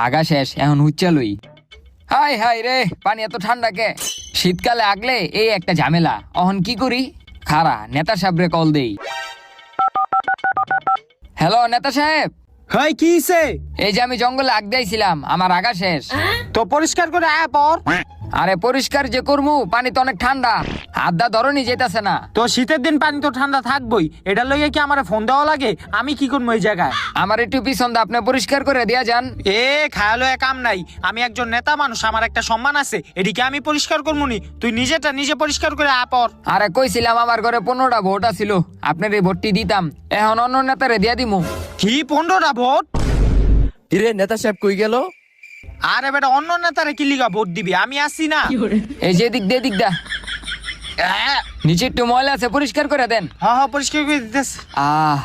আগা শেষ, এখন হুচ্চালই। High high রে, পানি এত ঠান্ডা কে? শীতকালে আগলে এই একটা ঝামেলা। অহন কি করি? খারা নেতা সাহেবরে কল দেই। হ্যালো নেতা সাহেব, হাই কি হইছে? এই যে আমি জঙ্গলে আগ দিয়েছিলাম, আমার আগা শেষ। তো পরিষ্কার করে আয় পর। আরে পরিষ্কার যে করমু, পানি তো অনেক ঠান্ডা, আড্ডা ধরনি যেতেছে না। তো শীতের দিন পানি তো ঠান্ডা থাকবই, এটা লইয়া কি আমারে ফোন দেওয়া লাগে? আমি কি করবো এই জায়গায়? আমার একটু পিছন দা, আপনি পরিষ্কার করে দিয়া যান। এ খায়ালো কাম নাই, আমি একজন নেতা মানুষ, আমার একটা সম্মান আছে, এদিকে আমি পরিষ্কার করবো নি? তুই নিজেটা নিজে পরিষ্কার করে আয় পর। আরে কইছিলাম আমার ঘরে 15টা ভোট আছিল, আপনার এই ভোটটি দিতাম, এখন অন্য নেতারে দিয়া দিমু। কি 15টা ভোট? কিরে নেতা সাহেব কই গেল? আরে বেটা অন্য নেতারে কি লিগা ভোট দিবি? আমি আসি না। এই যে দিক দিয়ে দিক দা, নিচে একটু ময়লা আছে, পরিষ্কার করে দেন। হ্যাঁ হ্যাঁ পরিষ্কার করে দিতেছে। আহ